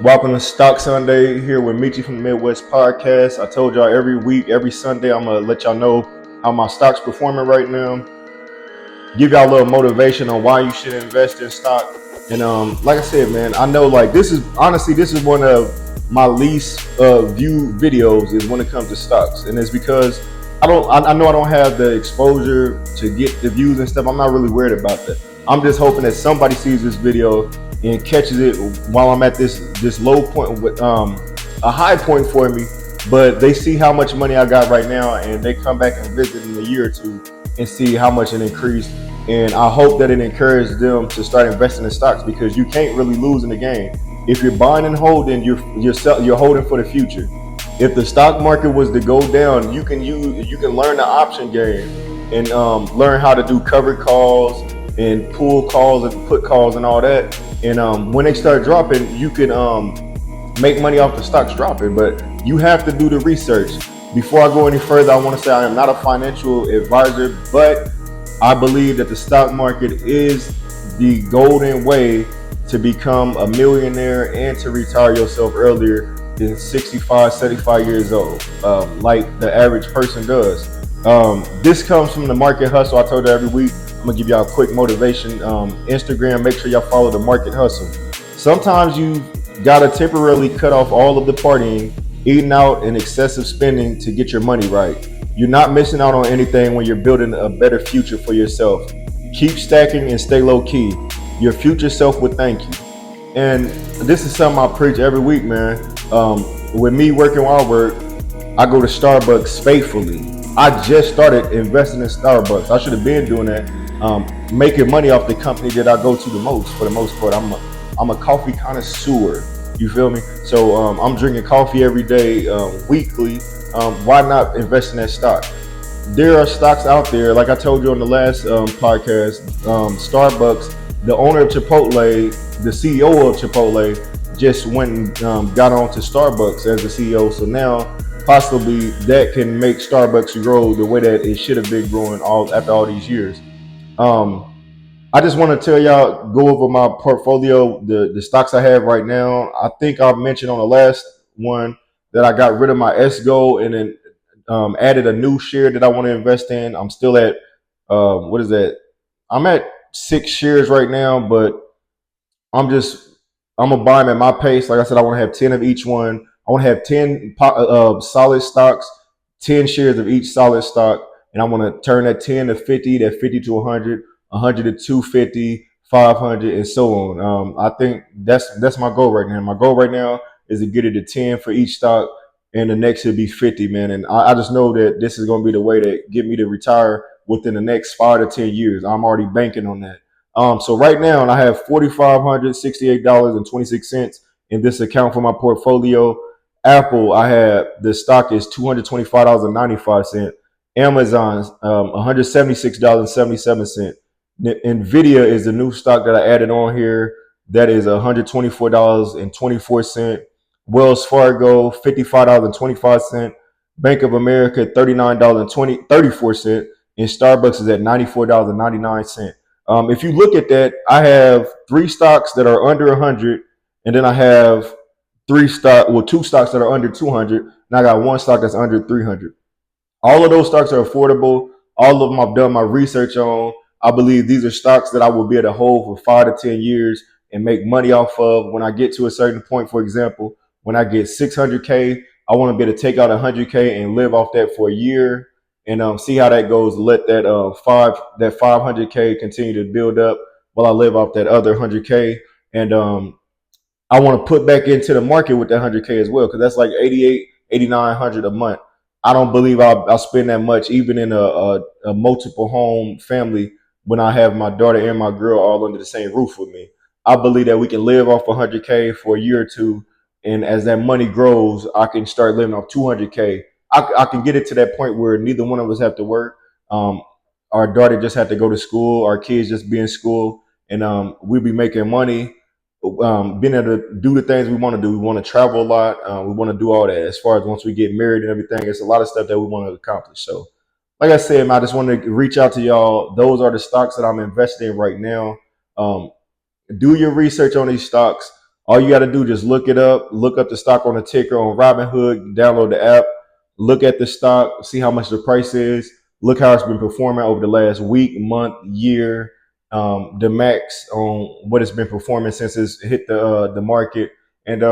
Welcome to Stock Sunday here with Michi from the Midwest Podcast. I told y'all every week, every Sunday, I'm gonna let y'all know how my stock's performing right now. Give y'all a little motivation on why you should invest in stock. And like I said, man, I know like this is one of my least viewed videos is when it comes to stocks, and it's because I know I don't have the exposure to get the views and stuff. I'm not really worried about that. I'm just hoping that somebody sees this video and catches it while I'm at this low point with a high point for me, but they see how much money I got right now and they come back and visit in a year or two and see how much it increased. And I hope that it encourages them to start investing in stocks, because you can't really lose in the game. If you're buying and holding, you're holding for the future. If the stock market was to go down, you can learn the option game and learn how to do covered calls and pull calls and put calls and all that. And when they start dropping, you can make money off the stocks dropping. But you have to do the research. Before I go any further, I want to say I am not a financial advisor, but I believe that the stock market is the golden way to become a millionaire and to retire yourself earlier than 65, 75 years old, like the average person does. This comes from the Market Hustle. I told you every week I'm gonna give y'all a quick motivation. Instagram, make sure y'all follow the Market Hustle. Sometimes you gotta temporarily cut off all of the partying, eating out, and excessive spending to get your money right. You're not missing out on anything when you're building a better future for yourself. Keep stacking and stay low key. Your future self would thank you. And this is something I preach every week, man. With me working while I work, I go to Starbucks faithfully. I just started investing in Starbucks. I should have been doing that, making money off the company that I go to the most. For the most part, I'm a coffee connoisseur. You feel me? So I'm drinking coffee every day, weekly. Why not invest in that stock? There are stocks out there, like I told you on the last podcast. Starbucks, the owner of Chipotle, the CEO of Chipotle, just went and got on to Starbucks as the CEO. So now possibly that can make Starbucks grow the way that it should have been growing after all these years. Um, I just want to tell y'all, go over my portfolio, the stocks I have right now. I think I mentioned on the last one that I got rid of my SGO and then added a new share that I want to invest in. I'm still at what is that? I'm at 6 shares right now, but I'm just I'm gonna buy them at my pace. Like I said, I want to have 10 of each one. I want to have 10 solid stocks, 10 shares of each solid stock, and I want to turn that 10 to 50, that 50 to 100, 100 to 250, 500, and so on. I think that's my goal right now. My goal right now is to get it to 10 for each stock, and the next should be 50, man. And I just know that this is gonna be the way to get me to retire within the next 5 to 10 years. I'm already banking on that. So right now, and I have $4,568.26 in this account for my portfolio. Apple, I have the stock is $225.95. Amazon, $176.77. Nvidia is the new stock that I added on here. That is $124.24. Wells Fargo, $55.25. Bank of America, $39.34. And Starbucks is at $94.99. If you look at that, I have three stocks that are under 100, and then I have two stocks that are under 200, and I got one stock that's under 300. All of those stocks are affordable. All of them I've done my research on. I believe these are stocks that I will be able to hold for 5 to 10 years and make money off of when I get to a certain point. For example, when I get 600K, I want to be able to take out 100K and live off that for a year and see how that goes. Let that 500K continue to build up while I live off that other 100K. And I want to put back into the market with that 100K as well, because that's like 88, 8,900 a month. I don't believe I'll spend that much, even in a multiple home family, when I have my daughter and my girl all under the same roof with me. I believe that we can live off 100K for a year or two, and as that money grows, I can start living off 200K. I can get it to that point where neither one of us have to work. Um, our daughter just had to go to school. Our kids just be in school, and we'll be making money, being able to do the things we want to do. We want to travel a lot. We want to do all that. As far as once we get married and everything, it's a lot of stuff that we want to accomplish. So, like I said, man, I just want to reach out to y'all. Those are the stocks that I'm invested in right now. Um, do your research on these stocks. All you got to do just look it up, look up the stock on the ticker on Robinhood, download the app, look at the stock, see how much the price is, look how it's been performing over the last week, month, year, the max on what it's been performing since it's hit the market, and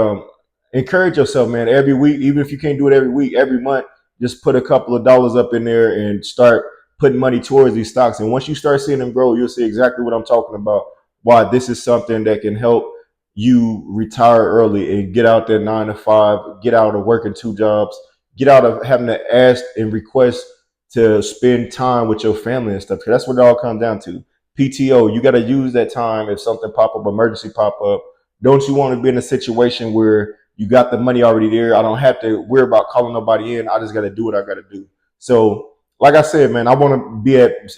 encourage yourself, man. Every week, even if you can't do it every week, every month, just put a couple of dollars up in there and start putting money towards these stocks. And once you start seeing them grow, you'll see exactly what I'm talking about. Why this is something that can help you retire early and get out there 9 to 5, get out of working 2 jobs, get out of having to ask and request to spend time with your family and stuff. Because that's what it all comes down to. PTO, you got to use that time if something pop up, emergency pop up. Don't you want to be in a situation where you got the money already there? I don't have to worry about calling nobody in. I just got to do what I got to do. So, like I said, man, I want to be at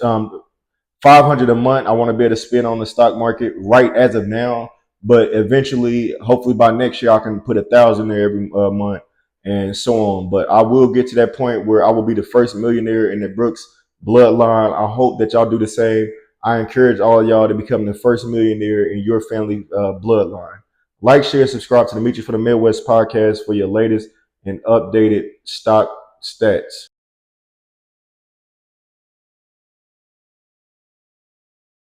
500 a month. I want to be able to spend on the stock market right as of now. But eventually, hopefully by next year, I can put 1,000 there every month and so on. But I will get to that point where I will be the first millionaire in the Brooks bloodline. I hope that y'all do the same. I encourage all of y'all to become the first millionaire in your family bloodline. Like, share, subscribe to the Meet You for the Midwest podcast for your latest and updated stock stats.